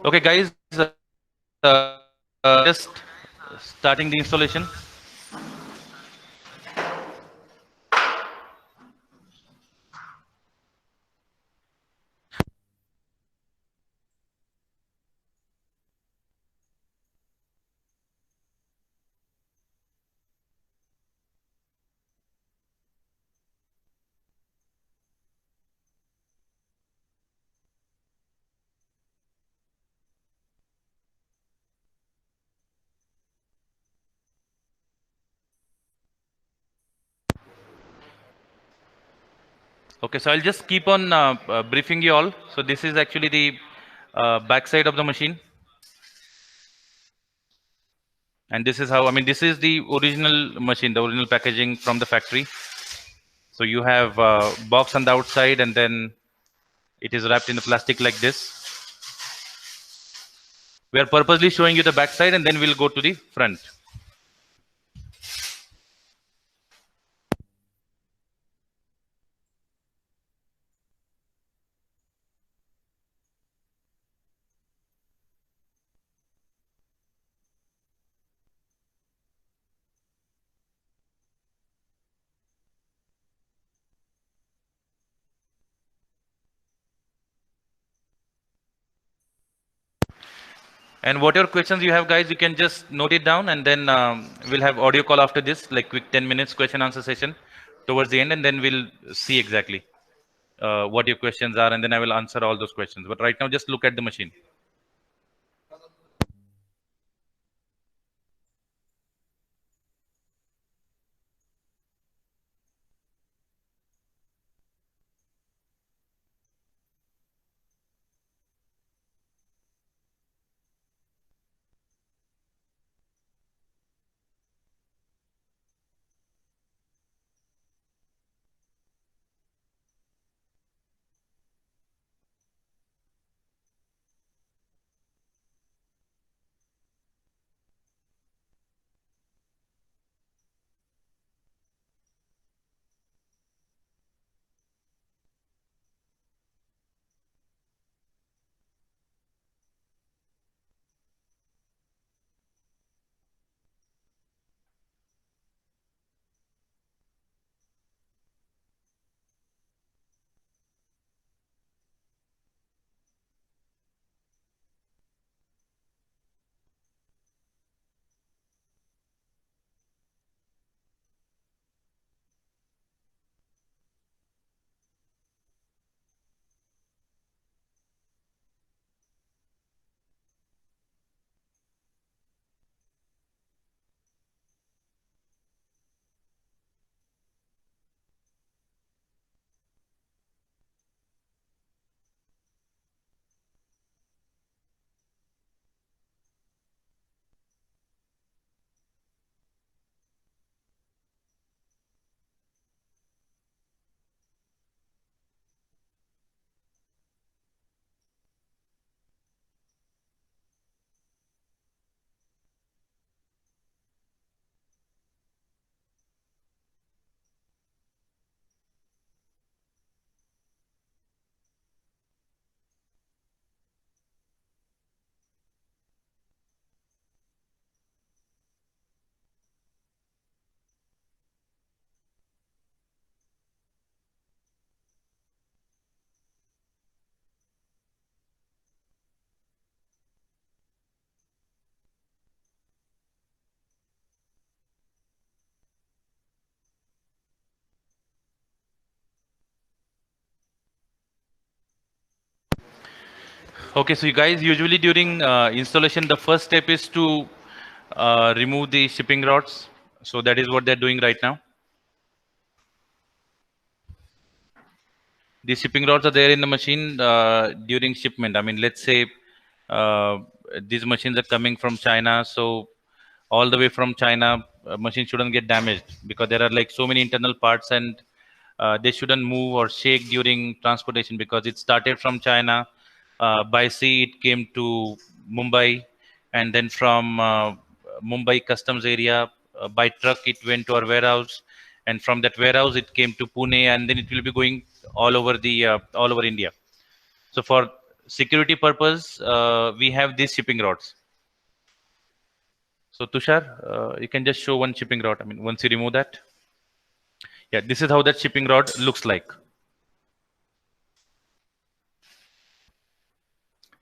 Okay, guys, just starting the installation. Okay, so I'll just keep on briefing you all. So this is actually the backside of the machine, and this is how. I mean, this is the original machine, the original packaging from the factory. So you have box on the outside, and then it is wrapped in the plastic like this. We are purposely showing you the backside, and then we'll go to the front. And whatever questions you have, guys, you can just note it down, and then we'll have audio call after this, like quick 10 minutes question answer session towards the end, and then we'll see exactly what your questions are, and then I will answer all those questions. But right now, just look at the machine. Okay, so you guys, usually during installation, the first step is to remove the shipping rods. So that is what they're doing right now. The shipping rods are there in the machine during shipment. I mean, let's say uh, these machines are coming from China, so all the way from China, machine shouldn't get damaged because there are like so many internal parts, and they shouldn't move or shake during transportation because it started from China. By sea, it came to Mumbai, and then from Mumbai customs area, by truck, it went to our warehouse, and from that warehouse, it came to Pune, and then it will be going all over India. So for security purpose, we have these shipping rods. So Tushar, you can just show one shipping rod. I mean, once you remove that, yeah, this is how that shipping rod looks like.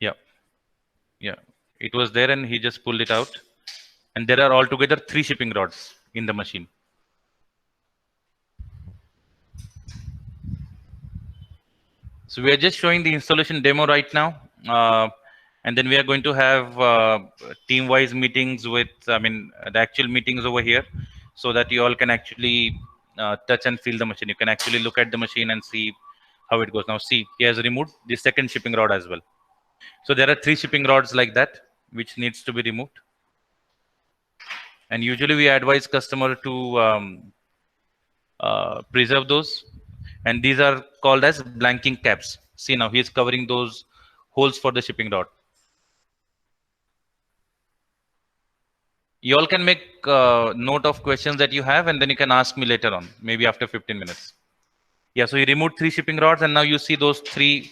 Yeah, yeah, it was there, and he just pulled it out. And there are altogether 3 shipping rods in the machine. So we are just showing the installation demo right now, and then we are going to have team-wise meetings with, I mean, the actual meetings over here, so that you all can actually touch and feel the machine. You can actually look at the machine and see how it goes. Now, see, he has removed the second shipping rod as well. So there are 3 shipping rods like that, which needs to be removed. And usually we advise customer to preserve those, and these are called as blanking caps. See, now he is covering those holes for the shipping rod. You all can make note of questions that you have, and then you can ask me later on, maybe after 15 minutes. Yeah, so he removed 3 shipping rods, and now you see those 3,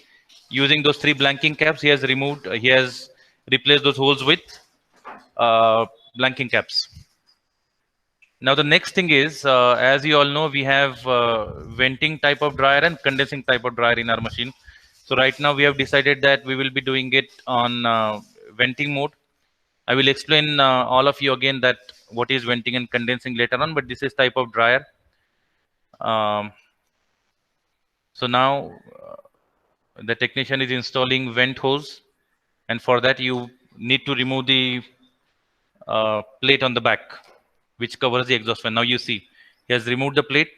using those 3 blanking caps, he has removed, he has replaced those holes with uh, blanking caps. Now the next thing is, as you all know, we have venting type of dryer and condensing type of dryer in our machine. So right now we have decided that we will be doing it on venting mode. I will explain all of you again that what is venting and condensing later on, but this is type of dryer. Um, so now the technician is installing vent hose, and for that you need to remove the plate on the back, which covers the exhaust fan. Now you see, he has removed the plate,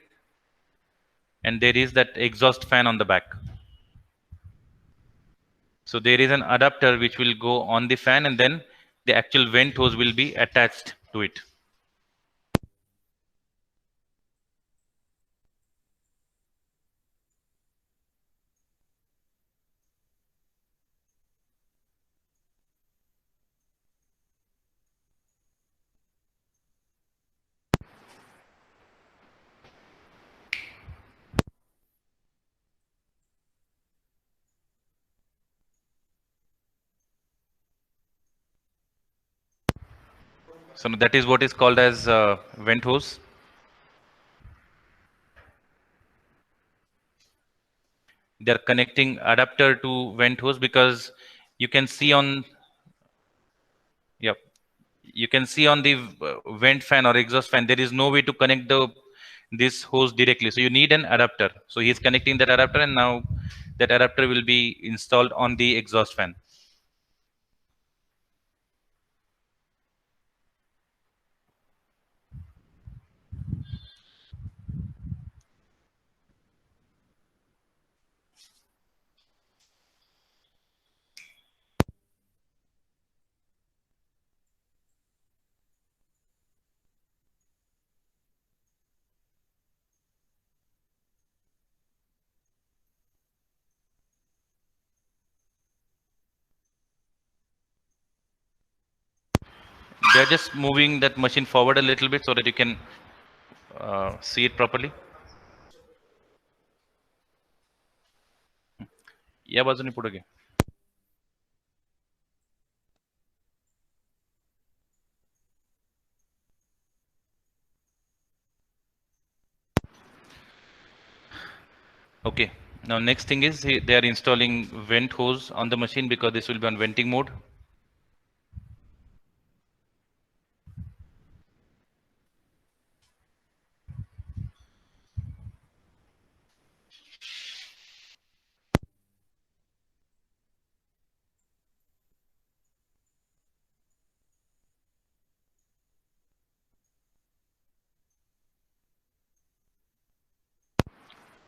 and there is that exhaust fan on the back. So there is an adapter which will go on the fan, and then the actual vent hose will be attached to it. So that is what is called as vent hose. They are connecting adapter to vent hose because you can see on, yeah, you can see on the vent fan or exhaust fan, there is no way to connect the this hose directly. So you need an adapter. So he is connecting that adapter, and now that adapter will be installed on the exhaust fan. They are just moving that machine forward a little bit so that you can see it properly. या बाजूने पुढे घे. Okay. Now next thing is they are installing vent hose on the machine because this will be on venting mode.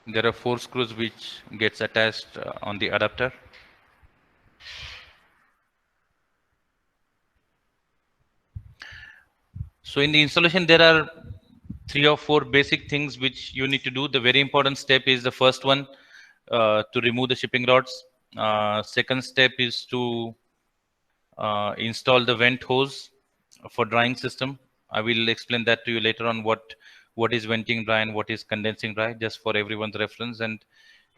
There are 4 screws which gets attached on the adapter. So in the installation, there are 3 or 4 basic things which you need to do. The very important step is the first one, to remove the shipping rods. Second step is to install the vent hose for drying system. I will explain that to you later on, what is venting dry and what is condensing dry, just for everyone's reference. And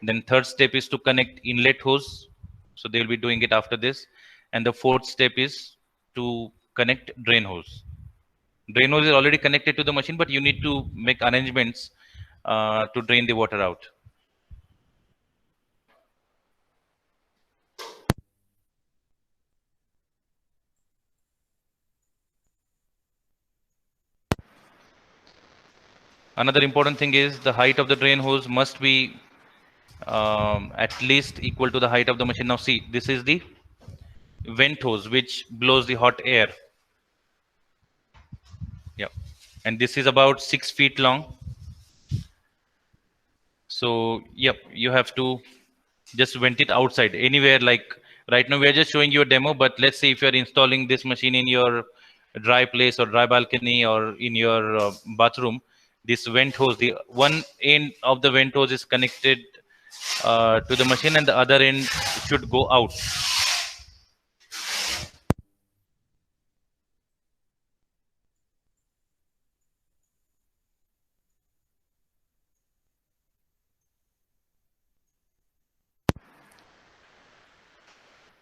then third step is to connect inlet hose So they will be doing it after this. And the fourth step is to connect drain hose. Drain hose is already connected to the machine, but you need to make arrangements to drain the water out. Another important thing is the height of the drain hose must be at least equal to the height of the machine. Now see, this is the vent hose which blows the hot air. Yeah, and this is about 6 feet long. So yep, you have to just vent it outside anywhere. Like right now we are just showing you a demo, but let's say if you are installing this machine in your dry place or dry balcony or in your bathroom, this vent hose, the one end of the vent hose is connected to the machine and the other end should go out.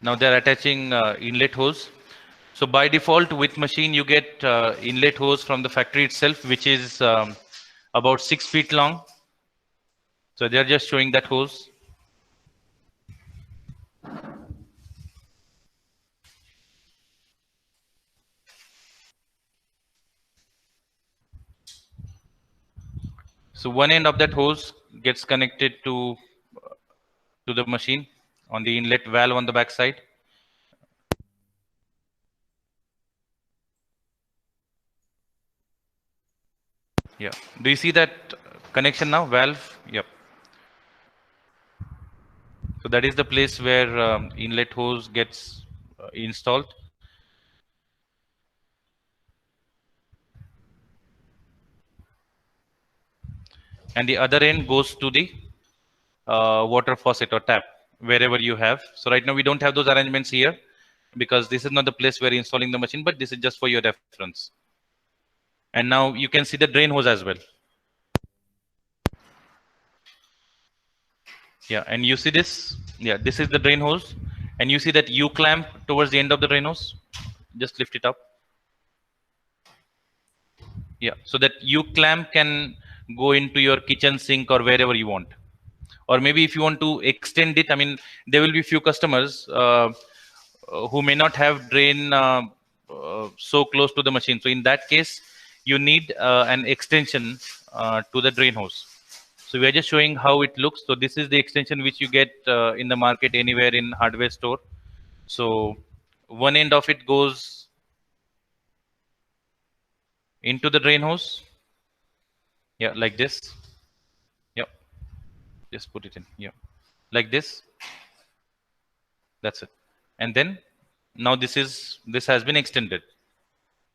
Now they're attaching inlet hose. So by default with machine you get inlet hose from the factory itself, which is about 6 feet long. So they're just showing that hose. So one end of that hose gets connected to the machine on the inlet valve on the back side. Yeah. Do you see that connection now? Valve. Yep. So that is the place where inlet hose gets installed. And the other end goes to the water faucet or tap, wherever you have. So right now we don't have those arrangements here because this is not the place where you're installing the machine, but this is just for your reference. And now you can see the drain hose as well. Yeah, and you see this? Yeah, this is the drain hose. And you see that U clamp towards the end of the drain hose. Just lift it up. Yeah, so that U clamp can go into your kitchen sink or wherever you want. Or maybe if you want to extend it, I mean, there will be few customers who may not have drain so close to the machine. So in that case, you need an extension to the drain hose. So we are just showing how it looks. So this is the extension which you get in the market anywhere in hardware store. So one end of it goes into the drain hose. Yeah, like this. Yeah, just put it in. Yeah, like this. That's it. And then now this has been extended.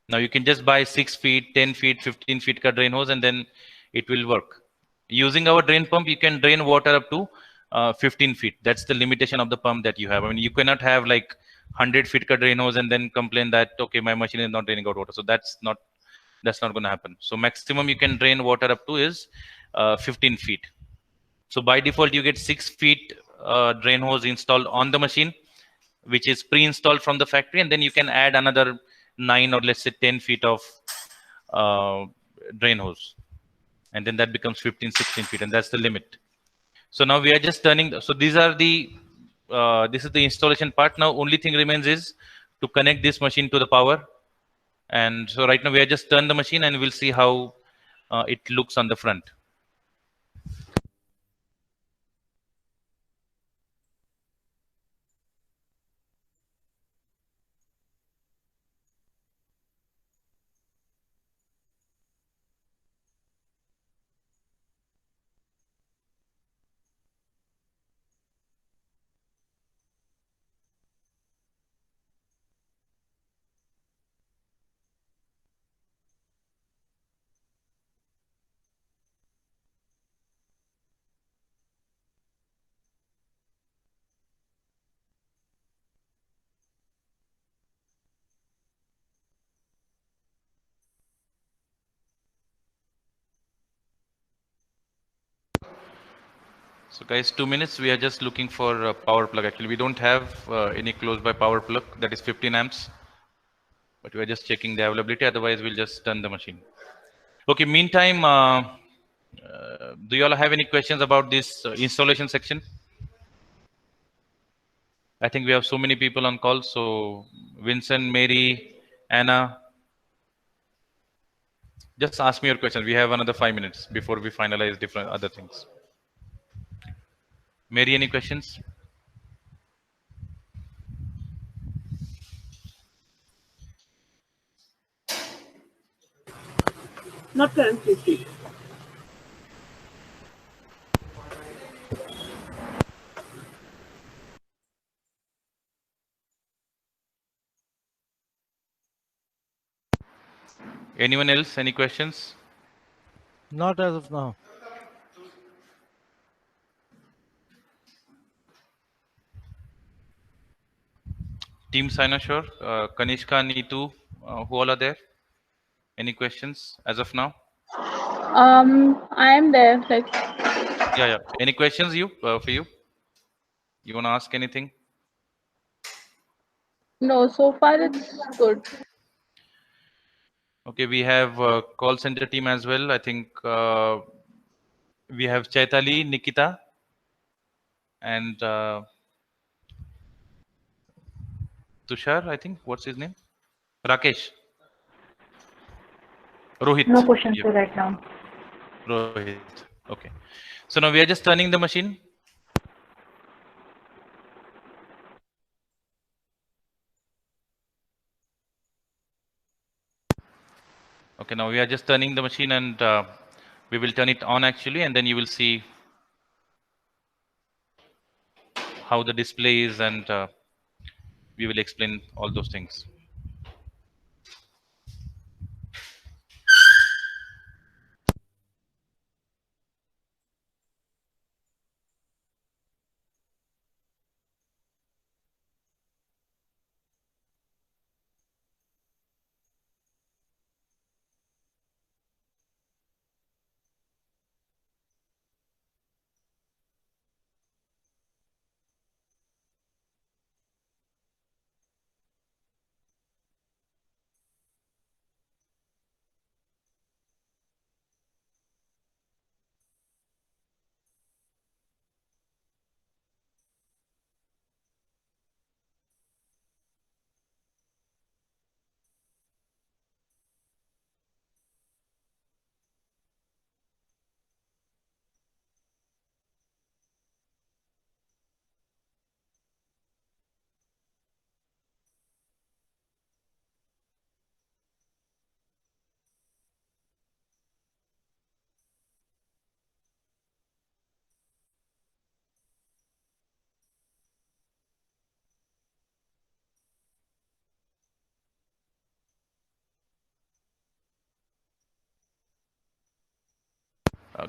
Now you can just buy 6 feet, 10 feet, 15 feet ka drain hose and then it will work. Using our drain pump, you can drain water up to 15 feet. That's the limitation of the pump that you have. I mean, you cannot have like 100 feet ka drain hose and then complain that, okay, my machine is not draining out water. So that's not going to happen. So maximum you can drain water up to is 15 feet. So by default, you get 6 feet drain hose installed on the machine, which is pre-installed from the factory, and then you can add another 9 or let's say 10 feet of uh, drain hose, and then that becomes 15, 16 feet, and that's the limit. So now we are just turning. So these are the this is the installation part. Now only thing remains is to connect this machine to the power. And so right now we are just turn the machine, and we'll see how it looks on the front. So guys, 2 minutes. We are just looking for a power plug. Actually, we don't have any close by power plug that is 15 amps, but we are just checking the availability. Otherwise, we'll just turn the machine. Okay. Meantime, do you all have any questions about this installation section? I think we have so many people on call. So Vincent, Mary, Anna, just ask me your question. We have another 5 minutes before we finalize different other things. Mary, any questions? Not currently, please. Anyone else? Any questions? Not as of now. Team Cynosure, Kanishka, Neetu, who all are there? Any questions as of now? I am there. Like, Yeah. Any questions for you? You want to ask anything? no, so far it's good. Okay, we have call center team as well. I think we have Chaitali, Nikita, and Tushar. I think what's his name? Rakesh. Rohit. No questions Yeah, right now. Rohit. Okay. So now we are just turning the machine. Okay, now we are just turning the machine and we will turn it on actually, and then you will see how the display is, and we will explain all those things.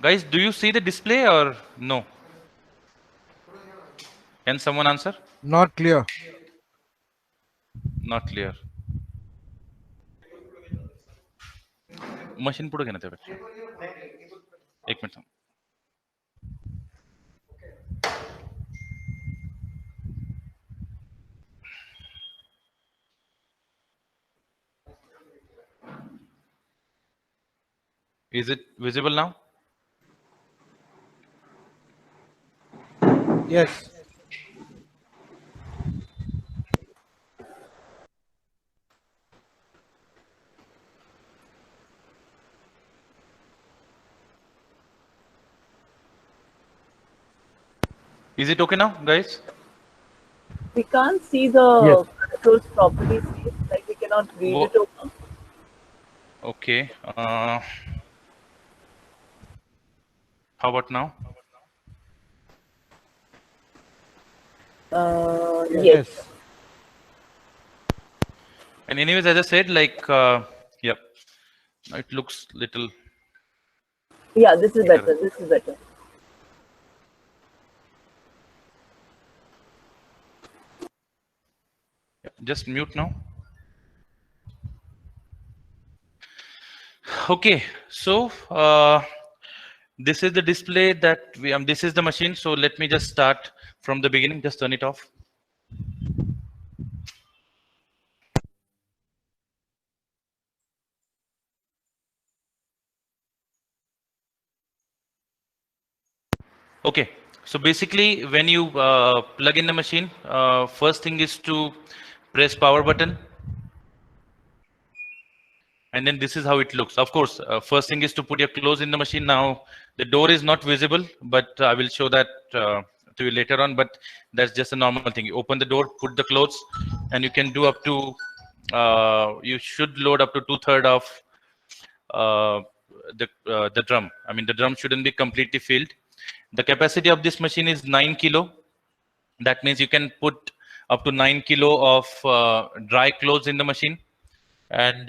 Guys, do you see the display or no? Can someone answer? Not clear. Not clear. Machine पुढे घे ना त्यापेक्षा. एक minute. Is it visible now? Yes. Is it okay now, guys? We can't see the controls properly, please. Like we cannot read it over. Okay. How about now? Yes. And anyways, as I said, like, yeah, it looks little. Yeah, this is better. This is better. Just mute now. Okay, so This is the display that we, this is the machine. So let me just start from the beginning. Just turn it off. Okay. So basically, when you plug in the machine, first thing is to press power button. And then this is how it looks. Of course, first thing is to put your clothes in the machine. Now, the door is not visible, but I will show that to you later on. But that's just a normal thing. You open the door, put the clothes, and you can do up to, you should load up to 2/3 of uh, the drum. I mean, the drum shouldn't be completely filled. The capacity of this machine is 9 kilo. That means you can put up to 9 kilo of dry clothes in the machine. And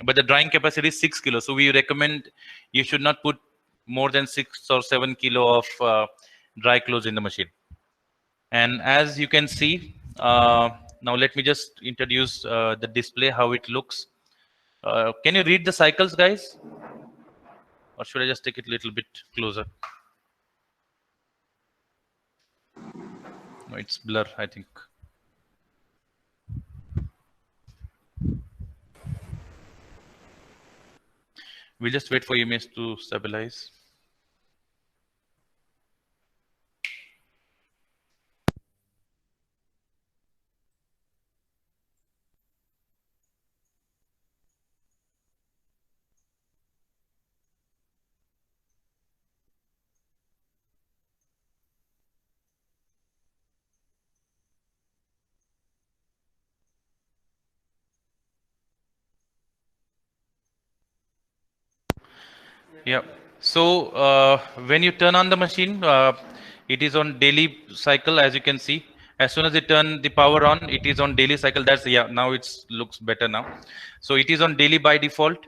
but the drying capacity is 6 kilos, so we recommend you should not put more than 6 or 7 kilo of dry clothes in the machine. And as you can see, now let me just introduce the display, how it looks. Can you read the cycles, guys, or should I just take it a little bit closer? No, it's blur, I think. We'll just wait for image to stabilize. Yeah. So when you turn on the machine, it is on daily cycle, as you can see. As soon as you turn the power on, it is on daily cycle. That's, yeah. Now it looks better now. So it is on daily by default.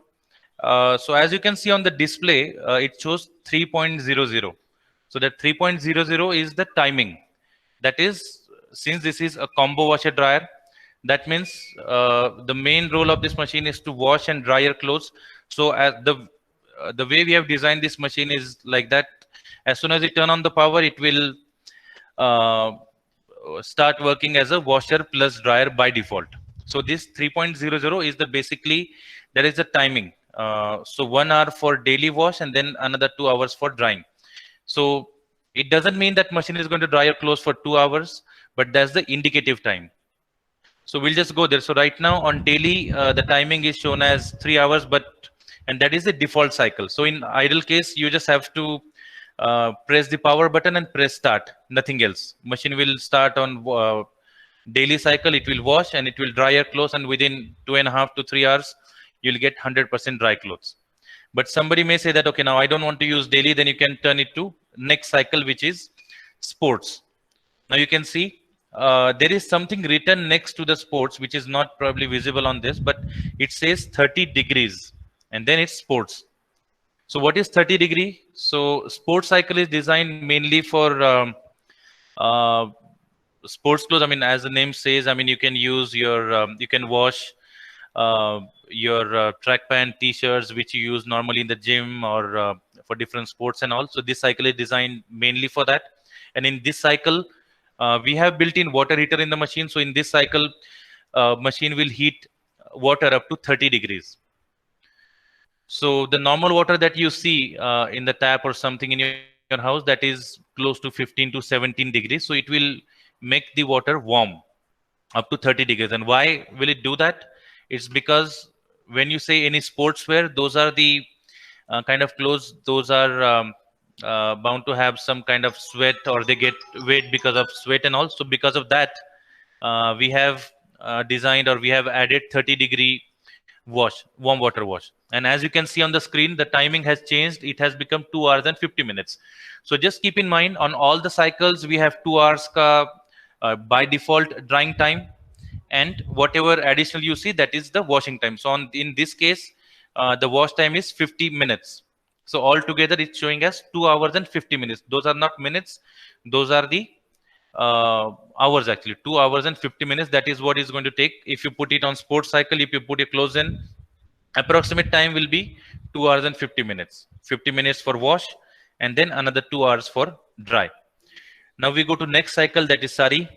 So as you can see on the display, it shows 3.00. So that 3.00 is the timing. That is, since this is a combo washer dryer, that means the main role of this machine is to wash and dry your clothes. So as the way we have designed this machine is like that. As soon as you turn on the power, it will uh, start working as a washer plus dryer by default. So this 3.00 is the basically, there is a timing. So 1 hour for daily wash and then another 2 hours for drying. So it doesn't mean that machine is going to dry your clothes for 2 hours, but that's the indicative time. So we'll just go there. So right now on daily, the timing is shown as 3 hours, and that is the default cycle. So in idle case, you just have to press the power button and press start, nothing else. Machine will start on daily cycle, it will wash and it will dry your clothes, and within 2.5 to 3 hours, you'll get 100% dry clothes. But somebody may say that, okay, now I don't want to use daily, then you can turn it to next cycle, which is sports. Now you can see there is something written next to the sports, which is not probably visible on this, but it says 30 degrees and then it's sports. So what is 30 degree? So sports cycle is designed mainly for uh, sports clothes. I mean, as the name says, I mean, you can use your, you can wash your track pant, t-shirts, which you use normally in the gym or for different sports and all. So this cycle is designed mainly for that. And in this cycle, we have built-in water heater in the machine. So in this cycle, machine will heat water up to 30 degrees. So the normal water that you see in the tap or something in your house, that is close to 15 to 17 degrees. So it will make the water warm up to 30 degrees. And why will it do that? It's because when you say any sportswear, those are the kind of clothes, those are bound to have some kind of sweat, or they get wet because of sweat and all. So because of that, we have designed, or we have added 30-degree wash, warm water wash. And as you can see on the screen, the timing has changed. It has become 2 hours and 50 minutes. So just keep in mind, on all the cycles, we have 2 hours by default drying time, and whatever additional you see, that is the washing time. So in this case, the wash time is 50 minutes. So altogether, it's showing us 2 hours and 50 minutes. Those are not minutes. Those are the hours, actually. 2 hours and 50 minutes. That is what is going to take. If you put it on sports cycle, if you put your clothes in, approximate time will be 2 hours and 50 minutes. 50 minutes for wash and then another 2 hours for dry. Now we go to next cycle, that is sari.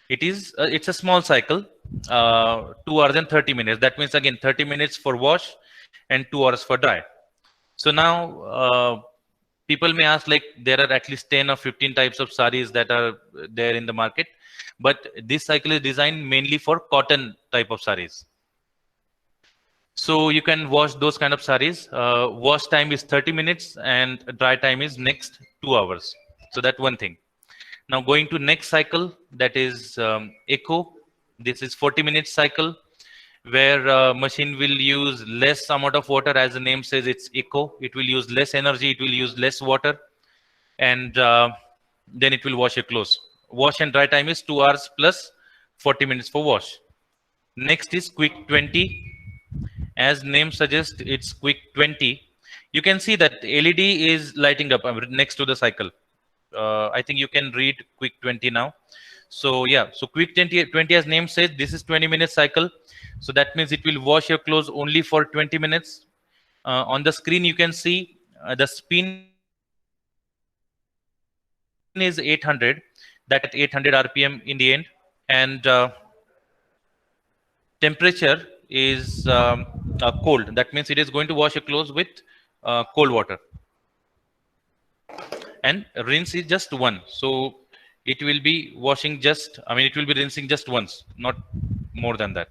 It's a small cycle, 2 hours and 30 minutes. That means again 30 minutes for wash and 2 hours for dry. So now people may ask, like, there are at least 10 or 15 types of saris that are there in the market, but this cycle is designed mainly for cotton type of saris. So you can wash those kind of saris. Wash time is 30 minutes and dry time is next 2 hours. So that's one thing. Now going to next cycle, that is eco. This is 40 minutes cycle, where machine will use less amount of water. As the name says, it's eco. It will use less energy, it will use less water, and then it will wash your clothes. Wash and dry time is 2 hours plus 40 minutes for wash. Next is quick 20. As name suggests, it's quick 20. You can see that LED is lighting up next to the cycle. I think you can read quick 20 now. So yeah, so quick 20 as name says, this is 20-minute cycle. So that means it will wash your clothes only for 20 minutes. On the screen, you can see the spin is 800, that at 800 RPM in the end. And temperature is cold. That means it is going to wash your clothes with cold water. And rinse is just one. So it will be washing just, it will be rinsing just once, not more than that.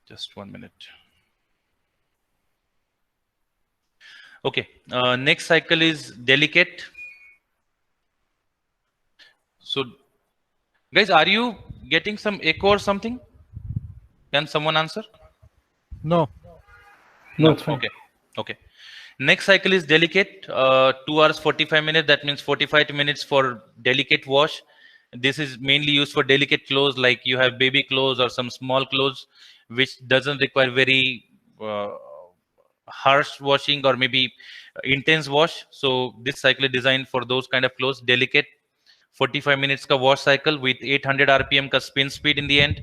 Just 1 minute. Okay, next cycle is delicate. So guys, are you getting some echo or something? Can someone answer? No. No, it's fine. Okay. Next cycle is delicate, 2 hours 45 minutes. That means 45 minutes for delicate wash. This is mainly used for delicate clothes, like you have baby clothes or some small clothes, which doesn't require very harsh washing or maybe intense wash. So this cycle is designed for those kind of clothes, delicate. 45 minutes ka wash cycle with 800 RPM ka spin speed in the end.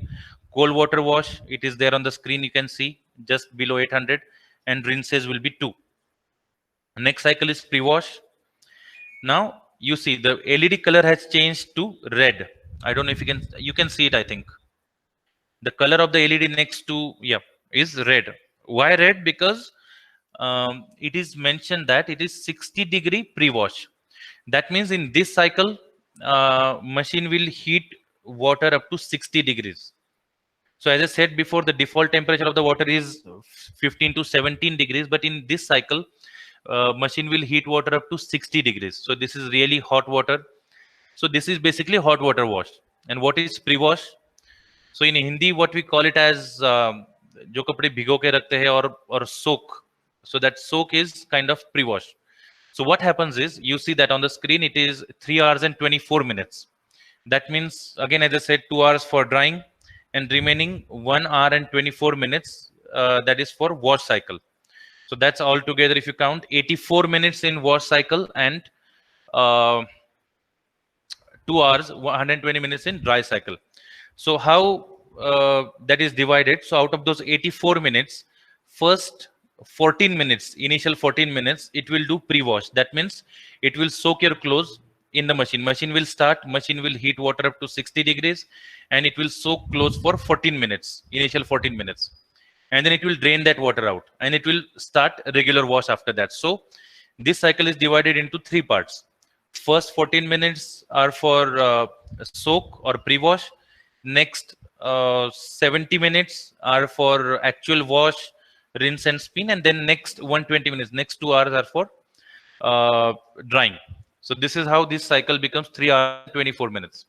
Cold water wash, it is there on the screen, you can see just below 800, and rinses will be 2. Next cycle is pre-wash. Now you see the LED color has changed to red. I don't know if you can see it. I think the color of the LED next to is red. Why red? Because it is mentioned that it is 60-degree pre-wash. That means in this cycle, machine will heat water up to 60 degrees. So as I said before, the default temperature of the water is 15 to 17 degrees, but in this cycle, machine will heat water up to 60 degrees. So this is really hot water. So this is basically hot water wash. And what is pre-wash? So in Hindi, what we call it as jo kapde bhigo ke rakhte hai or soak. So that soak is kind of pre-wash. So what happens is, you see that on the screen, it is 3 hours and 24 minutes. That means, again, as I said, 2 hours for drying and remaining 1 hour and 24 minutes, that is for wash cycle. So that's all together, if you count, 84 minutes in wash cycle and 2 hours, 120 minutes in dry cycle. So how that is divided? So out of those 84 minutes, first 14 minutes, initial 14 minutes, it will do pre-wash. That means it will soak your clothes in the machine. Machine will heat water up to 60 degrees and it will soak clothes for 14 minutes, initial 14 minutes. And then it will drain that water out and it will start regular wash after that. So this cycle is divided into 3 parts. First 14 minutes are for soak or pre-wash. Next 70 minutes are for actual wash, rinse and spin, and then next 120 minutes, next 2 hours are for drying. So this is how this cycle becomes 3 hours 24 minutes.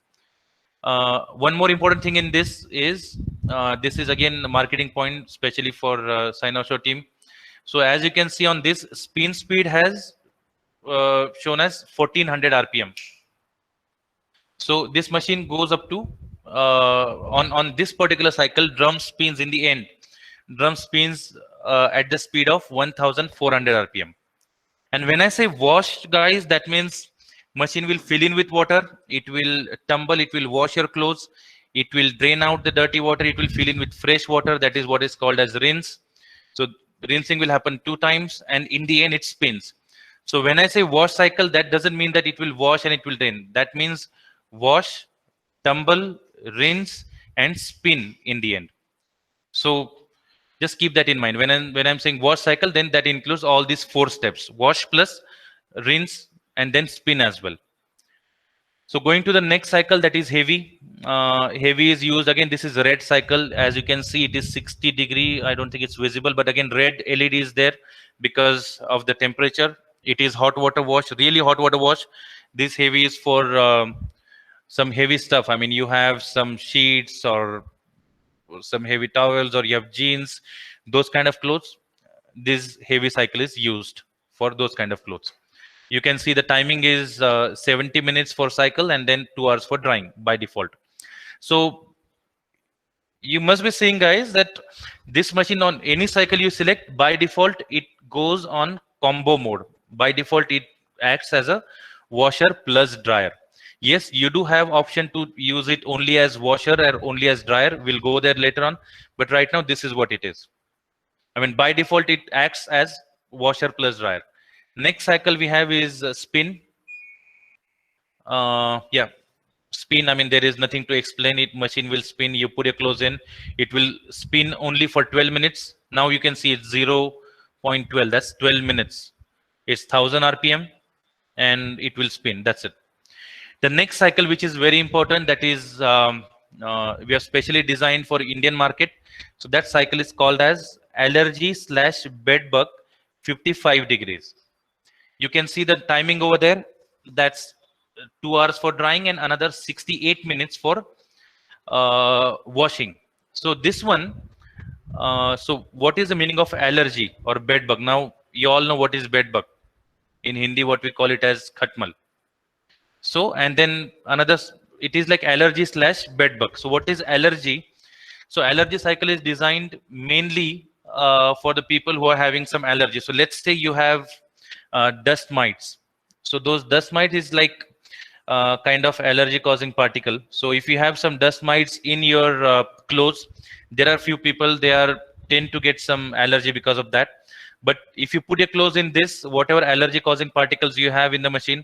One more important thing in this is this is again a marketing point, especially for Cynosure team. So as you can see on this, spin speed has shown as 1400 RPM. So this machine goes up to on this particular cycle, drum spins in the end. Drum spins at the speed of 1400 RPM. And when I say wash, guys, that means machine will fill in with water, it will tumble, it will wash your clothes, it will drain out the dirty water, it will fill in with fresh water. That is what is called as rinse. So rinsing will happen 2 times, and in the end it spins. So when I say wash cycle, that doesn't mean that it will wash and it will drain. That means wash, tumble, rinse, and spin in the end. So just keep that in mind. When I'm saying wash cycle, then that includes all these 4 steps: wash plus rinse and then spin as well. So going to the next cycle, that is heavy. Heavy is used again. This is red cycle. As you can see, it is 60 degree. I don't think it's visible, but again, red LED is there because of the temperature. It is hot water wash, really hot water wash. This heavy is for some heavy stuff. I mean, you have some sheets or some heavy towels, or you have jeans, those kind of clothes. This heavy cycle is used for those kind of clothes. You can see the timing is 70 minutes for cycle and then 2 hours for drying by default. So you must be seeing, guys, that this machine, on any cycle you select, by default it goes on combo mode. By default it acts as a washer plus dryer. Yes, you do have option to use it only as washer or only as dryer. We'll go there later on, but right now this is what it is. I mean, by default it acts as washer plus dryer. Next cycle we have is spin. Yeah, spin. I mean, there is nothing to explain it. Machine will spin. You put your clothes in, it will spin only for 12 minutes. Now you can see it's 0.12. That's 12 minutes. It's 1000 RPM, and it will spin. That's it. The next cycle, which is very important, that is we have specially designed for Indian market. So that cycle is called as allergy/bed bug 55 degrees. You can see the timing over there. That's 2 hours for drying and another 68 minutes for washing. So this one, so what is the meaning of allergy or bed bug? Now you all know what is bed bug. In Hindi, what we call it as khatmal. So, and then another, it is like allergy/bed bug. So what is allergy? So allergy cycle is designed mainly for the people who are having some allergy. So let's say you have dust mites. So those dust mites is like kind of allergy causing particle. So if you have some dust mites in your clothes, there are few people, they are tend to get some allergy because of that. But if you put your clothes in this, whatever allergy causing particles you have in the machine,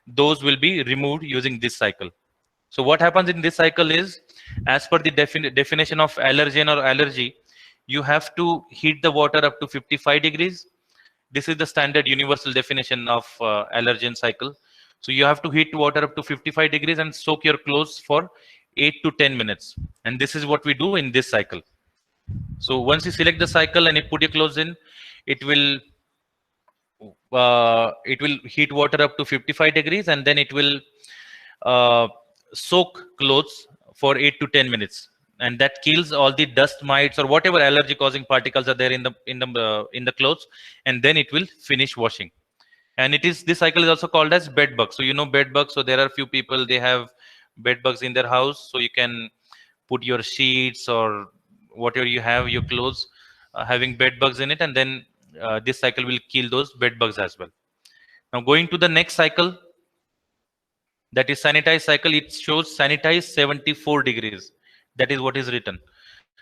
those will be removed using this cycle. So what happens in this cycle is, as per the definition of allergen or allergy, you have to heat the water up to 55 degrees. This is the standard universal definition of allergen cycle. So you have to heat water up to 55 degrees and soak your clothes for 8 to 10 minutes. And this is what we do in this cycle. So once you select the cycle and you put your clothes in, it will heat water up to 55 degrees, and then it will soak clothes for 8 to 10 minutes, and that kills all the dust mites or whatever allergy causing particles are there in the clothes, and then it will finish washing. And this cycle is also called as bed bug. So you know bed bug. So there are few people, they have bed bugs in their house. So you can put your sheets or whatever you have, your clothes having bed bugs in it, and then this cycle will kill those bed bugs as well. Now going to the next cycle, that is sanitize cycle. It shows sanitize 74 degrees. That is what is written.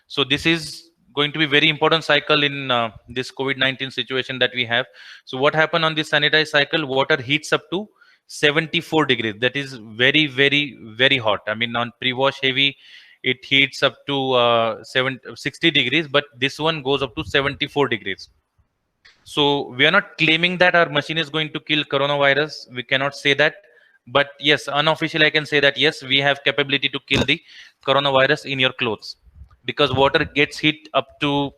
So this is going to be very important cycle in this COVID-19 situation that we have. So what happened on this sanitize cycle? Water heats up to 74 degrees. That is very, very, very hot. I mean, on pre-wash heavy, it heats up to 60 degrees, but this one goes up to 74 degrees. So we are not claiming that our machine is going to kill coronavirus. We cannot say that. But yes, unofficially I can say that yes, we have capability to kill the coronavirus in your clothes, because water gets heat up to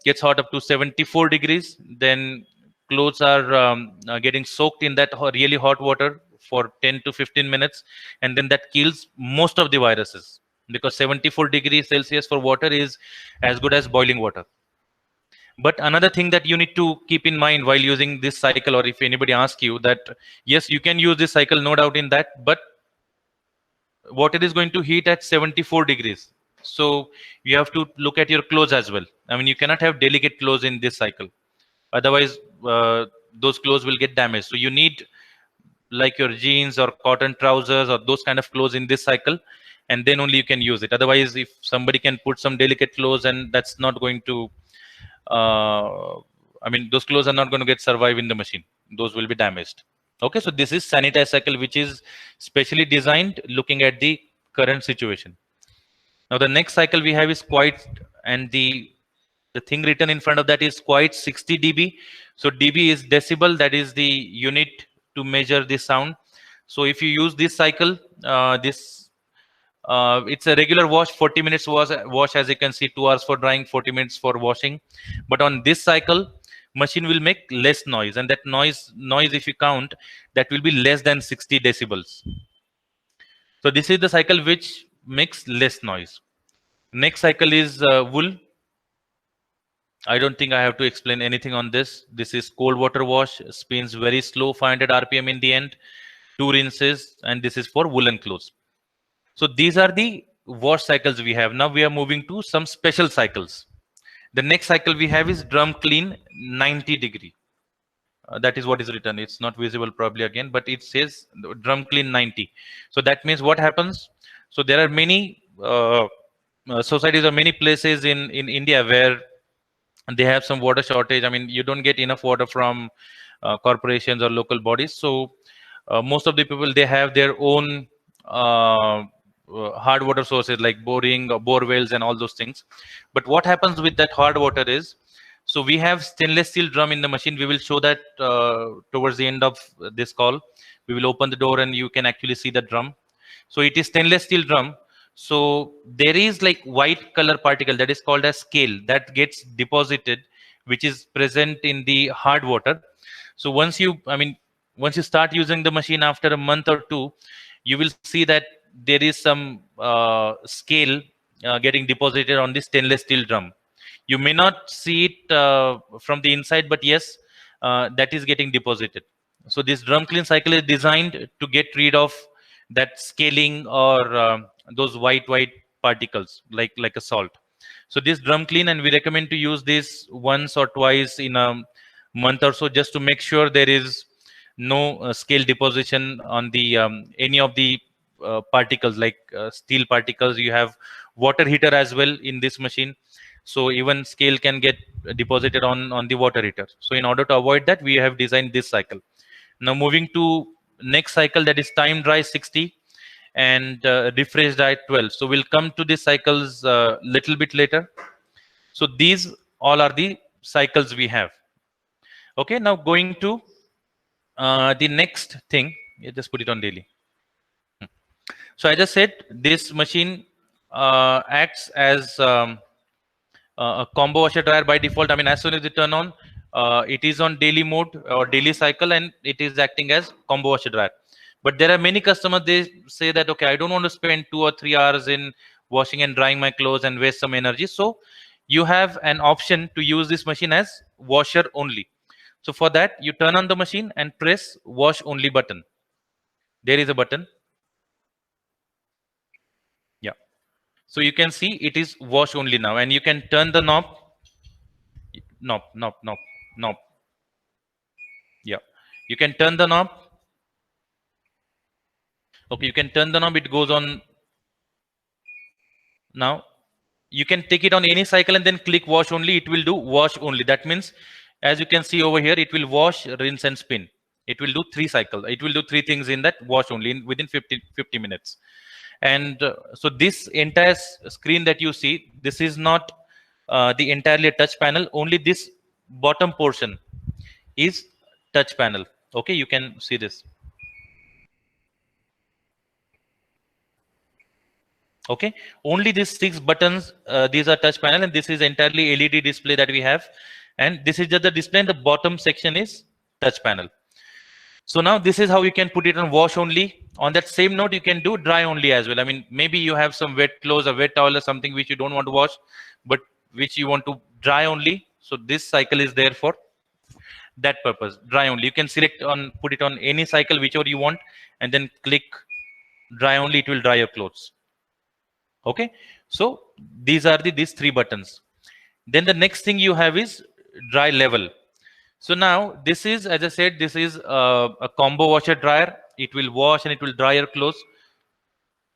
gets hot up to 74 degrees. Then clothes are getting soaked in that really hot water for 10 to 15 minutes, and then that kills most of the viruses, because 74 degrees Celsius for water is as good as boiling water. But another thing that you need to keep in mind while using this cycle, or if anybody asks you, that yes, you can use this cycle, no doubt in that, but water is going to heat at 74 degrees. So you have to look at your clothes as well. I mean, you cannot have delicate clothes in this cycle. Otherwise, those clothes will get damaged. So you need like your jeans or cotton trousers or those kind of clothes in this cycle, and then only you can use it. Otherwise, if somebody can put some delicate clothes, and that's not going to I mean, those clothes are not going to get survive in the machine. Those will be damaged. Okay, so this is sanitize cycle, which is specially designed looking at the current situation. Now the next cycle we have is quiet, and the thing written in front of that is quiet 60 dB. So dB is decibel, that is the unit to measure the sound. So if you use this cycle, it's a regular wash, 40 minutes wash, as you can see, 2 hours for drying, 40 minutes for washing. But on this cycle, machine will make less noise, and that noise if you count, that will be less than 60 decibels. So this is the cycle which makes less noise. Next cycle is wool. I don't think I have to explain anything on this. This is cold water wash, spins very slow, 500 RPM in the end, 2 rinses, and this is for woolen clothes. So these are the wash cycles we have. Now we are moving to some special cycles. The next cycle we have is drum clean 90 degree. That is what is written. It's not visible probably again, but it says drum clean 90. So that means what happens? So there are many societies or many places in India where they have some water shortage. I mean, you don't get enough water from corporations or local bodies. So most of the people, they have their own hard water sources like boring or bore wells and all those things. But what happens with that hard water is, so we have stainless steel drum in the machine. We will show that towards the end of this call. We will open the door and you can actually see the drum. So it is stainless steel drum. So there is like white color particle that is called as scale that gets deposited, which is present in the hard water. So once you start using the machine after a month or two, you will see that there is some scale getting deposited on the stainless steel drum. You may not see it from the inside, but yes, that is getting deposited. So this drum clean cycle is designed to get rid of that scaling or those white particles like a salt. So this drum clean, and we recommend to use this once or twice in a month or so, just to make sure there is no scale deposition on the any of the particles like steel particles. You have water heater as well in this machine, so even scale can get deposited on the water heater. So in order to avoid that, we have designed this cycle. Now moving to next cycle, that is time dry 60 and refresh dry 12. So we'll come to these cycles little bit later. So these all are the cycles we have. Okay, now going to the next thing, you just put it on daily. So I just said this machine acts as a combo washer dryer by default. I mean, as soon as you turn on, it is on daily mode or daily cycle, and it is acting as combo washer dryer. But there are many customers, they say that, okay, I don't want to spend 2 or 3 hours in washing and drying my clothes and waste some energy. So you have an option to use this machine as washer only. So for that, you turn on the machine and press wash only button. There is a button. Yeah. So you can see it is wash only now, and you can turn the knob. Knob. Yeah. You can turn the knob. Okay, you can turn the knob, it goes on. Now you can take it on any cycle and then click wash only. It will do wash only. That means, as you can see over here, it will wash, rinse and spin. It will do 3 cycles. It will do 3 things in that wash only within 50 minutes. And so this entire screen that you see, this is not the entirely touch panel. Only this bottom portion is touch panel. Okay, you can see this. Okay, only these 6 buttons, these are touch panel, and this is entirely LED display that we have, and this is just the display, and the bottom section is touch panel. So now this is how you can put it on wash only. On that same note, you can do dry only as well. I mean, maybe you have some wet clothes, a wet towel or something which you don't want to wash, but which you want to dry only. So this cycle is there for that purpose, dry only. You can select on, put it on any cycle, whichever you want, and then click dry only, it will dry your clothes. Okay, so these are these 3 buttons. Then the next thing you have is dry level. So now this is, as I said, this is a combo washer dryer. It will wash and it will dry your clothes.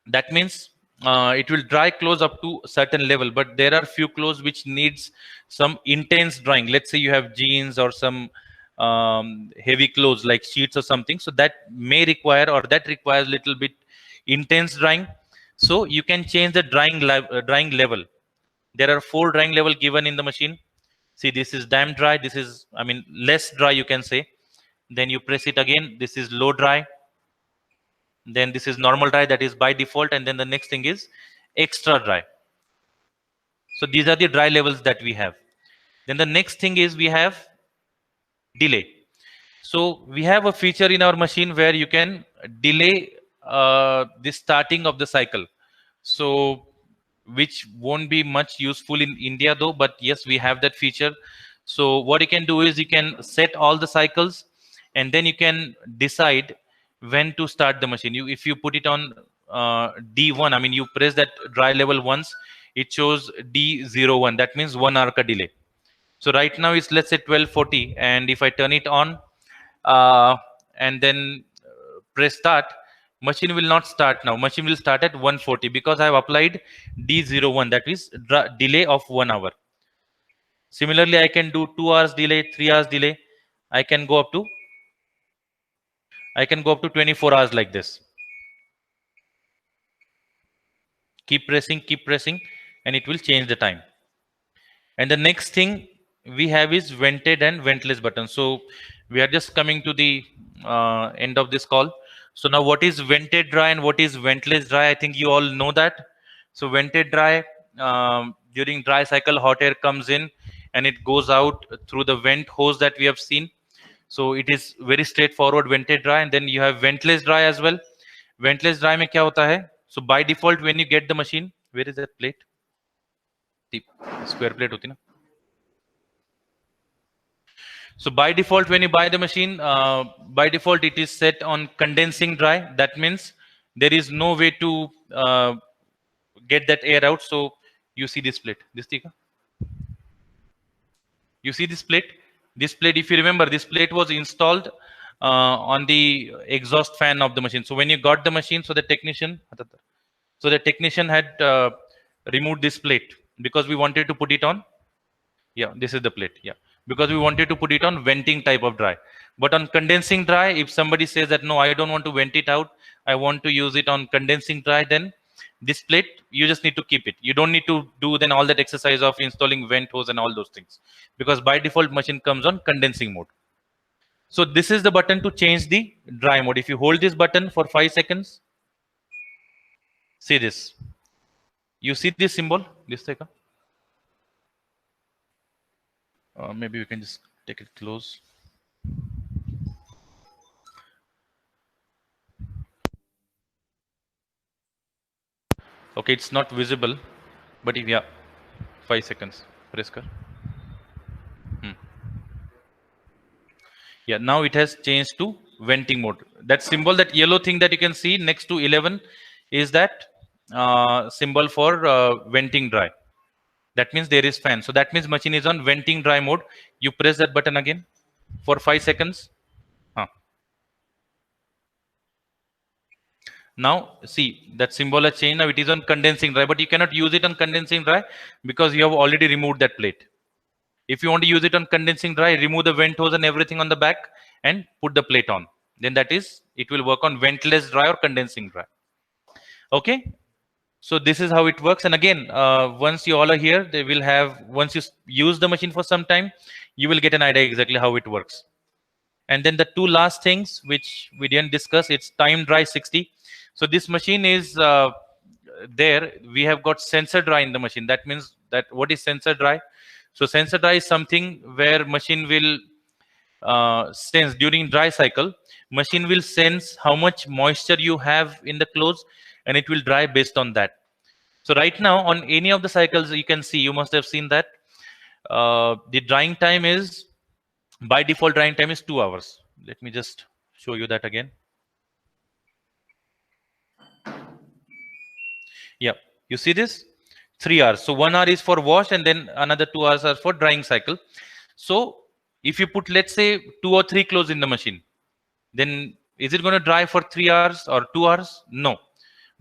That means it will dry clothes up to a certain level, but there are few clothes which needs some intense drying. Let's say you have jeans or some heavy clothes like sheets or something, so that may require, or that requires little bit intense drying. So you can change the drying level. There are 4 drying level given in the machine. See, this is damp dry, this is, I mean, less dry, you can say. Then you press it again, this is low dry. Then this is normal dry, that is by default. And then the next thing is extra dry. So these are the dry levels that we have. Then the next thing is we have delay. So we have a feature in our machine where you can delay the starting of the cycle. So which won't be much useful in India though, but yes, we have that feature. So what you can do is you can set all the cycles and then you can decide when to start the machine. If you put it on D1, I mean, you press that dry level once, it shows D01. That means 1 hour ka delay. So right now it's, let's say, 12:40, and if I turn it on and then press start, machine will not start now. Machine will start at 1:40 because I have applied D01, that is delay of 1 hour. Similarly, I can do 2 hours delay, 3 hours delay. I can go up to 24 hours like this. Keep pressing, and it will change the time. And the next thing we have is vented and ventless button. So we are just coming to the end of this call. So now what is vented dry and what is ventless dry? I think you all know that. So vented dry, during dry cycle, hot air comes in and it goes out through the vent hose that we have seen. So it is very straightforward, vented dry. And then you have ventless dry as well. Ventless dry mein kya hota hai? So by default, when you get the machine, where is that plate? The square plate hoti na. So by default, when you buy the machine, by default it is set on condensing dry. That means there is no way to get that air out. So you see this plate. This thing. You see this plate. This plate, if you remember, this plate was installed on the exhaust fan of the machine. So when you got the machine, so the technician had removed this plate because we wanted to put it on. Yeah, this is the plate. Yeah, because we wanted to put it on venting type of dry. But on condensing dry, if somebody says that no, I don't want to vent it out, I want to use it on condensing dry, then this plate, you just need to keep it. You don't need to do then all that exercise of installing vent hose and all those things, because by default machine comes on condensing mode. So this is the button to change the dry mode. If you hold this button for 5 seconds, see this. You see this symbol? This thing. Maybe we can just take it close. Okay, it's not visible, but if, yeah, 5 seconds. Press kar. Yeah, now it has changed to venting mode. That symbol, that yellow thing that you can see next to 11 is that symbol for venting dry. That means there is fan. So that means machine is on venting dry mode. You press that button again for 5 seconds. Now see, that symbol has changed. Now it is on condensing dry, but you cannot use it on condensing dry because you have already removed that plate. If you want to use it on condensing dry, remove the vent hose and everything on the back and put the plate on. Then that is, it will work on ventless dry or condensing dry. Okay. So this is how it works. And again, once you all are here, they will have, once you use the machine for some time, you will get an idea exactly how it works. And then the 2 last things which we didn't discuss, it's time dry 60. So this machine is there. We have got sensor dry in the machine. That means that what is sensor dry? So sensor dry is something where machine will sense during dry cycle. Machine will sense how much moisture you have in the clothes, and it will dry based on that. So right now on any of the cycles, you can see, you must have seen that the drying time is, by default drying time is 2 hours. Let me just show you that again. Yeah, you see this? 3 hours. So 1 hour is for wash and then another 2 hours are for drying cycle. So if you put, let's say, 2 or 3 clothes in the machine, then is it going to dry for 3 hours or 2 hours? No,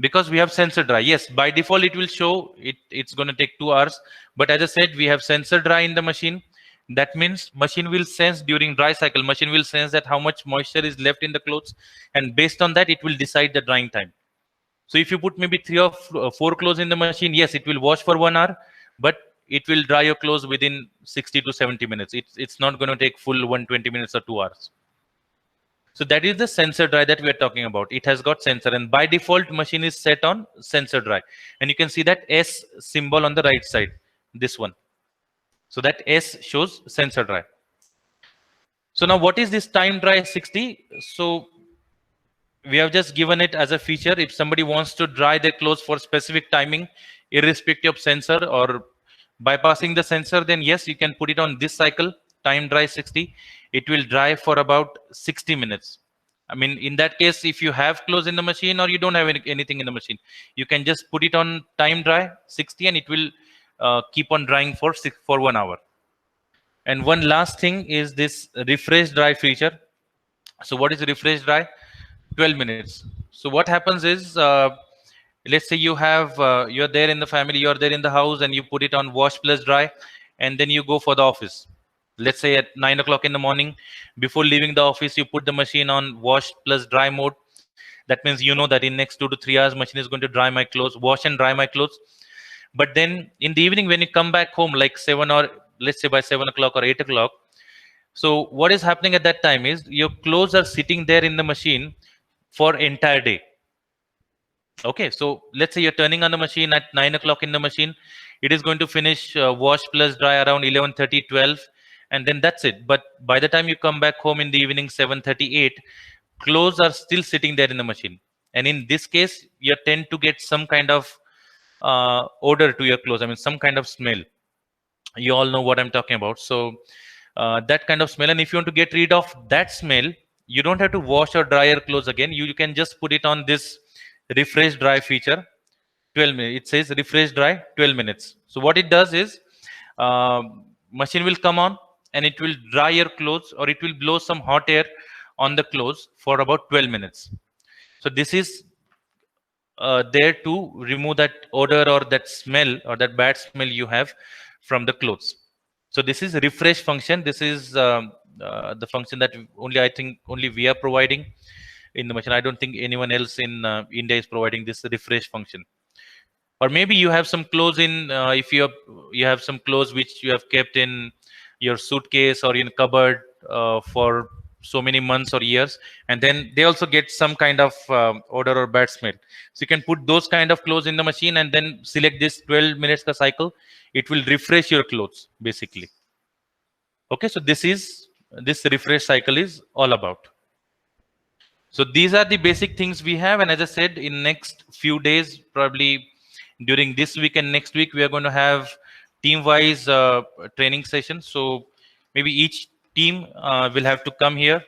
because we have sensor dry. Yes, by default it will show it's going to take 2 hours, but as I said, we have sensor dry in the machine. That means machine will sense during dry cycle, machine will sense that how much moisture is left in the clothes, and based on that it will decide the drying time. So if you put maybe 3 or 4 clothes in the machine, yes, it will wash for 1 hour, but it will dry your clothes within 60 to 70 minutes. It's not going to take full 120 minutes or 2 hours. So that is the sensor dry that we are talking about. It has got sensor, and by default machine is set on sensor dry, and you can see that S symbol on the right side, this one. So that S shows sensor dry. So now what is this time dry 60? So we have just given it as a feature. If somebody wants to dry their clothes for specific timing, irrespective of sensor or bypassing the sensor, then yes, you can put it on this cycle, time dry 60. It will dry for about 60 minutes. I mean, in that case, if you have clothes in the machine or you don't have anything in the machine, you can just put it on time dry 60, and it will keep on drying for 1 hour. And one last thing is this refresh dry feature. So what is refresh dry? 12 minutes. So what happens is, let's say you have you're there in the family, you're there in the house, and you put it on wash plus dry, and then you go for the office. Let's say at 9 o'clock in the morning, before leaving the office, you put the machine on wash plus dry mode. That means you know that in next 2 to 3 hours, machine is going to dry my clothes, wash and dry my clothes. But then in the evening, when you come back home, like 7, or let's say by 7 o'clock or 8 o'clock, so what is happening at that time is your clothes are sitting there in the machine for entire day. Okay, so let's say you're turning on the machine at 9 o'clock in the machine. It is going to finish wash plus dry around 11:30, 12, and then that's it. But by the time you come back home in the evening, 7:38, clothes are still sitting there in the machine. And in this case, you tend to get some kind of odor to your clothes. I mean, some kind of smell. You all know what I'm talking about. So that kind of smell. And if you want to get rid of that smell, you don't have to wash or dry your clothes again. You can just put it on this refresh dry feature. 12 minutes. It says refresh dry 12 minutes. So what it does is machine will come on and it will dry your clothes, or it will blow some hot air on the clothes for about 12 minutes. So this is there to remove that odor or that smell or that bad smell you have from the clothes. So this is refresh function. This is the function that I think only we are providing in the machine. I don't think anyone else in India is providing this refresh function. Or maybe you have some clothes in, if you have some clothes which you have kept in your suitcase or in cupboard for so many months or years, and then they also get some kind of odor or bad smell. So you can put those kind of clothes in the machine and then select this 12 minutes ka cycle. It will refresh your clothes basically. Okay, so this refresh cycle is all about. So these are the basic things we have, and as I said, in next few days, probably during this week and next week, we are going to have team-wise training sessions. So maybe each team will have to come here,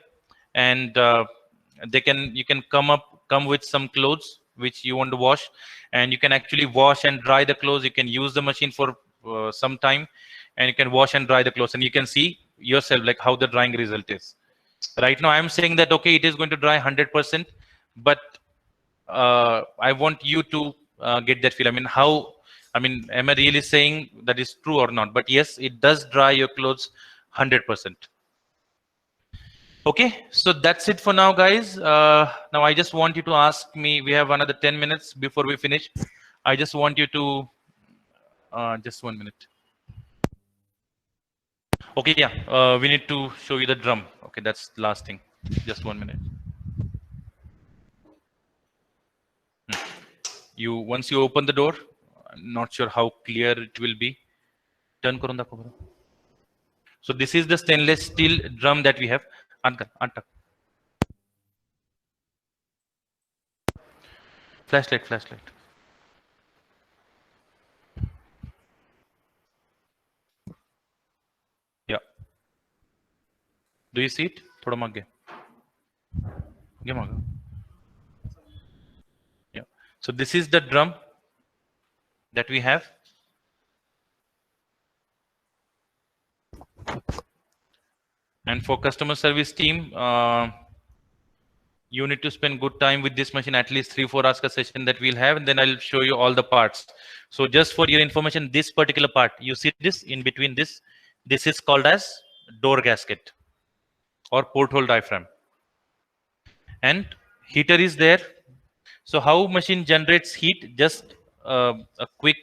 and you can come with some clothes which you want to wash, and you can actually wash and dry the clothes. You can use the machine for some time, and you can wash and dry the clothes, and you can see yourself like how the drying result is. Right now, I'm saying that okay, it is going to dry 100%, but I want you to get that feel. I mean, am I really saying that is true or not? But yes, it does dry your clothes 100%. Okay, so that's it for now, guys. Now I just want you to ask me. We have another 10 minutes before we finish. I just want you to just 1 minute. Okay, yeah, we need to show you the drum. Okay, that's the last thing. Just 1 minute. Once you open the door, I'm not sure how clear it will be. Turn karon dakho bro. So this is the stainless steel drum that we have. Flashlight. Yeah. Do you see it? Thoda magge. Yeah. So this is the drum that we have. And for customer service team, you need to spend good time with this machine, at least 3-4 hours session that we'll have, and then I'll show you all the parts. So just for your information, this particular part, you see this in between this is called as door gasket or porthole diaphragm. And heater is there. So how machine generates heat? Just a quick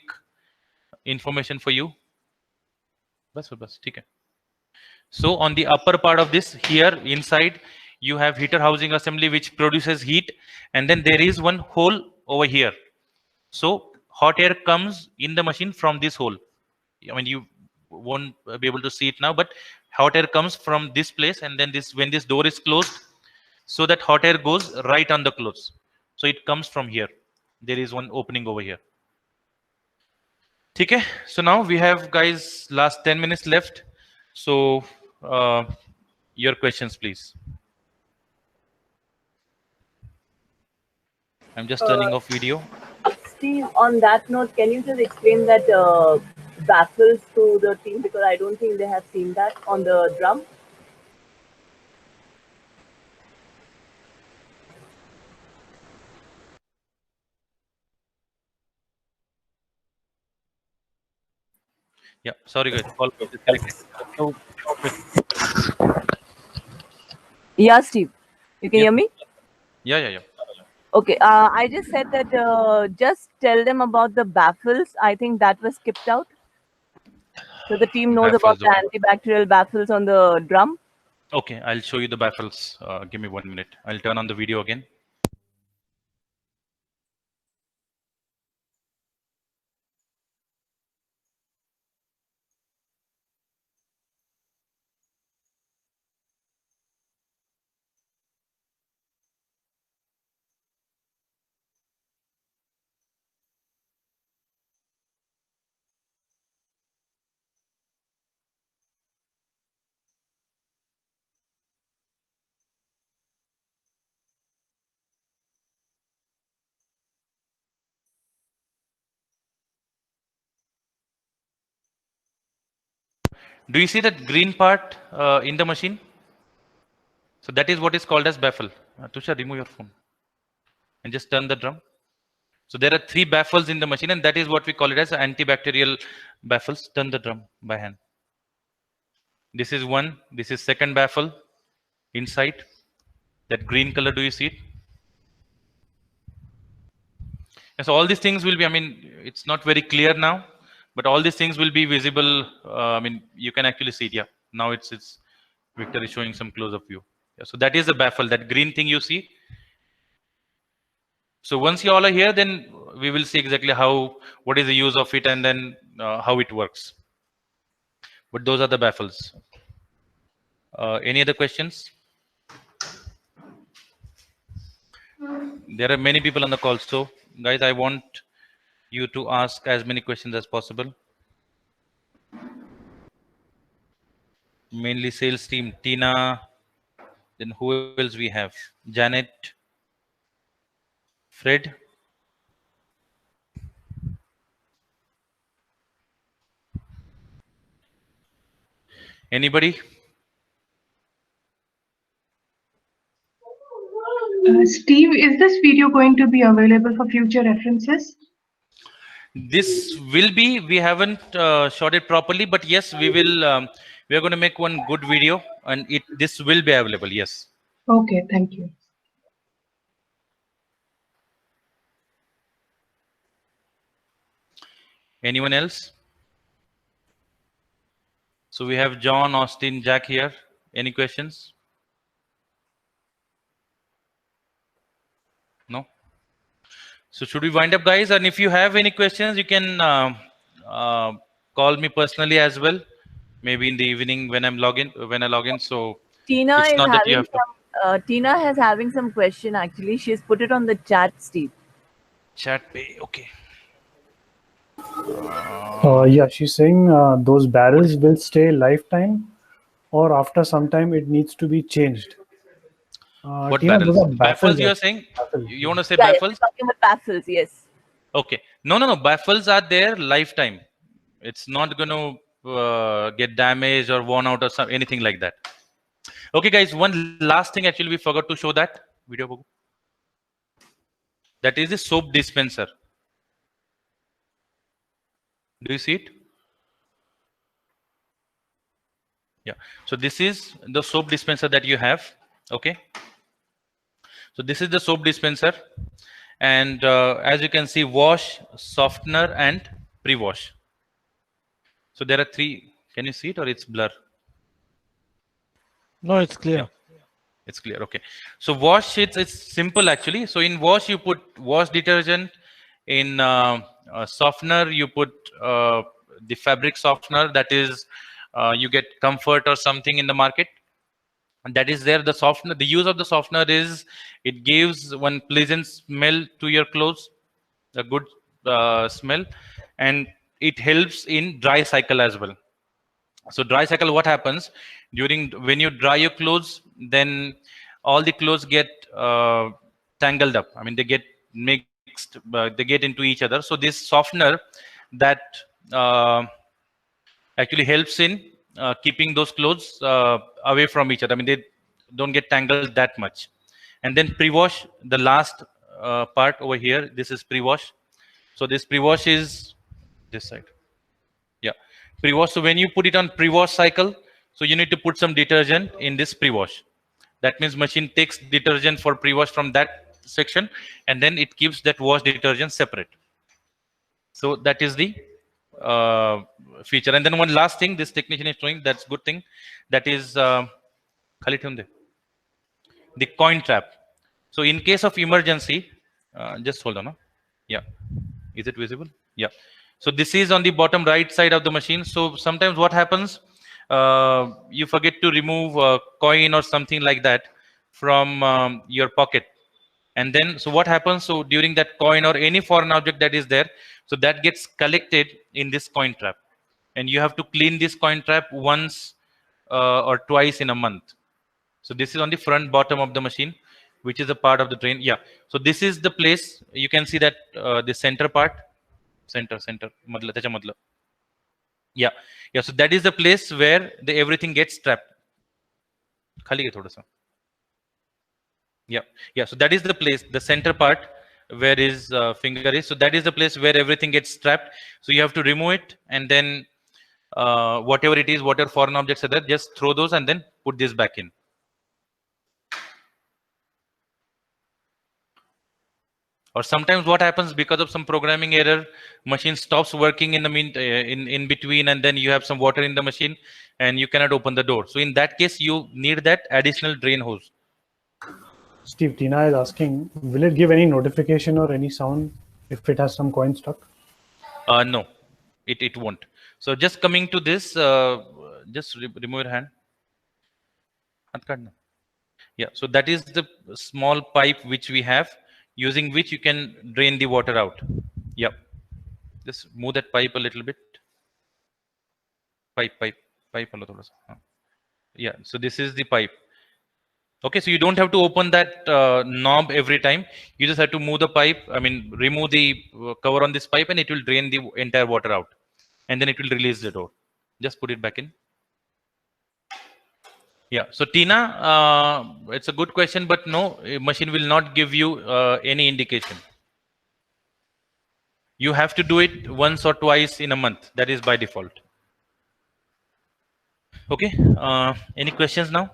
information for you. So on the upper part of this, here inside, you have heater housing assembly which produces heat, and then there is one hole over here. So hot air comes in the machine from this hole. I mean, you won't be able to see it now, but hot air comes from this place, and then this, when this door is closed, so that hot air goes right on the close. So it comes from here. There is one opening over here. Okay, so now we have, guys, last 10 minutes left. So your questions, please. I'm just turning off video. Steve, on that note, can you just explain that baffles to the team, because I don't think they have seen that on the drum. Yeah, sorry guys. Yeah, Steve, you can hear me? Yeah. Okay, I just said that just tell them about the baffles. I think that was skipped out. So the team knows about the antibacterial baffles on the drum. Okay, I'll show you the baffles. Give me 1 minute. I'll turn on the video again. Do you see that green part in the machine? So that is what is called as baffle. Tushar, remove your phone and just turn the drum. So there are 3 baffles in the machine, and that is what we call it as antibacterial baffles. Turn the drum by hand. This is one. This is second baffle inside. That green color, do you see it? And so all these things will be, I mean, it's not very clear now, but all these things will be visible. I mean, you can actually see it. Yeah, now it's Victor is showing some close-up view. Yeah, so that is the baffle, that green thing you see. So once you all are here, then we will see exactly what is the use of it, and then how it works. But those are the baffles. Any other questions? There are many people on the call, so guys, I want you to ask as many questions as possible. Mainly sales team, Tina. Then who else we have? Janet, Fred. Anybody? Steve, is this video going to be available for future references? This will be. We haven't shot it properly, but yes, we will. We are going to make one good video, and this will be available. Yes. Okay, thank you. Anyone else? So we have John, Austin, Jack here. Any questions? No. So should we wind up, guys? And if you have any questions, you can call me personally as well. Maybe in the evening when I log in. So Tina it's is not that you having have to. Tina is having some question actually. She's put it on the chat, Steve. Chat pay, okay. Yeah, she's saying those barrels will stay lifetime, or after some time it needs to be changed. What Tina, barrels? those are Baffles you are saying? You want to say baffles? Talking about baffles, yes. Okay. No. Baffles are there lifetime. It's not going to get damaged or worn out or anything like that. Okay, guys, one last thing actually we forgot to show that video. That is the soap dispenser. Do you see it? Yeah. So this is the soap dispenser that you have. Okay. So this is the soap dispenser, and as you can see, wash, softener, and pre-wash. So there are three. Can you see it, or it's blur? No, it's clear. Yeah. It's clear. Okay. So wash, it's simple actually. So in wash you put wash detergent. In softener you put the fabric softener, that is you get Comfort or something in the market, and that is there. The softener, the use of the softener is it gives one pleasant smell to your clothes, a good smell, and it helps in dry cycle as well. So dry cycle, what happens during when you dry your clothes, then all the clothes get tangled up. I mean, they get mixed, they get into each other. So this softener that actually helps in keeping those clothes away from each other. I mean, they don't get tangled that much. And then pre-wash, the last part over here, this is pre-wash. So this pre-wash is this side. Yeah, pre-wash. So when you put it on pre-wash cycle, so you need to put some detergent in this pre-wash. That means machine takes detergent for pre-wash from that section, and then it keeps that wash detergent separate. So that is the feature. And then one last thing this technician is showing, that's good thing, that is the coin trap. So in case of emergency, just hold on. Huh? Yeah, is it visible? Yeah. So this is on the bottom right side of the machine. So sometimes what happens, you forget to remove a coin or something like that from your pocket. And then, so what happens? So during that coin or any foreign object that is there, so that gets collected in this coin trap. And you have to clean this coin trap once or twice in a month. So this is on the front bottom of the machine, which is a part of the drain. Yeah. So this is the place. You can see that the center part, center. Yeah. Yeah. So that is the place where everything gets trapped. Yeah. Yeah. So that is the place, the center part where his finger is. So that is the place where everything gets trapped. So you have to remove it, and then whatever it is, whatever foreign objects are there, just throw those and then put this back in. Or sometimes what happens, because of some programming error, machine stops working in the in between, and then you have some water in the machine and you cannot open the door. So in that case, you need that additional drain hose. Steve, Tina is asking, will it give any notification or any sound if it has some coin stuck? No, it won't. So just coming to this, just remove your hand. Yeah, so that is the small pipe which we have, using which you can drain the water out. Yep. Just move that pipe a little bit. Pipe. Yeah, so this is the pipe. Okay, so you don't have to open that knob every time. You just have to move the pipe. I mean, remove the cover on this pipe, and it will drain the entire water out. And then it will release the door. Just put it back in. Yeah, so Tina, it's a good question, but no, machine will not give you any indication. You have to do it once or twice in a month. That is by default. Okay, any questions now?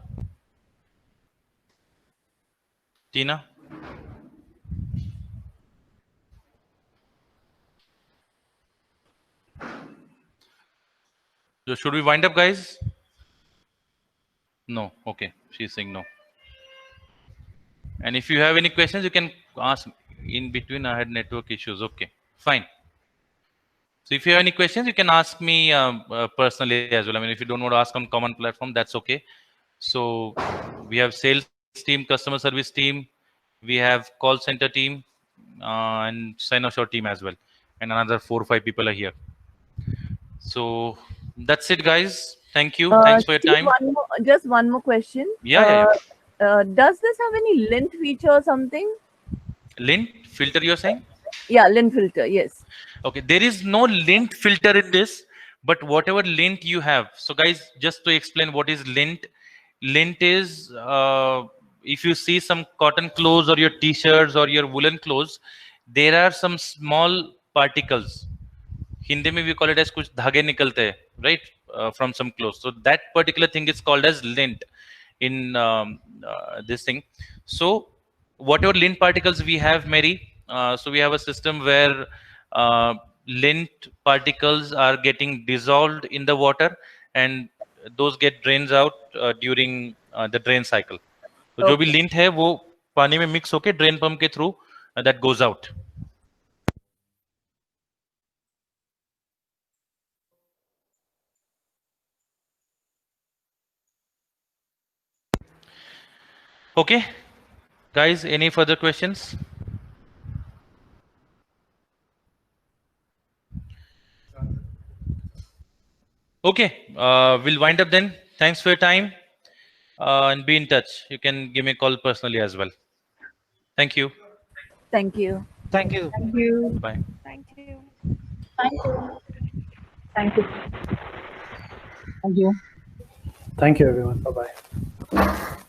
Tina? So should we wind up, guys? No. Okay, she's saying no. And if you have any questions, you can ask in between. I had network issues. Okay, fine. So if you have any questions, you can ask me personally as well. I mean, if you don't want to ask on common platform, that's okay. So we have sales team, customer service team, we have call center team, and sign offshore team as well. And another 4 or 5 people are here. So that's it, guys. Thank you. Thanks for your Steve, time. Just one more question. Yeah. Does this have any lint feature or something? Lint filter, you're saying? Yeah, lint filter. Yes. Okay, there is no lint filter in this, but whatever lint you have. So guys, just to explain what is lint, lint is, if you see some cotton clothes or your t-shirts or your woolen clothes, there are some small particles. Hindi mein we call it as kuch dhage nikalte hai, right, from some clothes. So that particular thing is called as lint in this thing. So whatever lint particles we have, Mary, so we have a system where lint particles are getting dissolved in the water, and those get drains out during the drain cycle. So जो भी lint है वो पानी में mix होके drain pump के through that goes out. Okay, guys, any further questions? Okay, we'll wind up then. Thanks for your time, and be in touch. You can give me a call personally as well. Thank you. Thank you. Thank you. Thank you. Bye. Thank you. Thank you. Thank you. Thank you, everyone. Bye bye.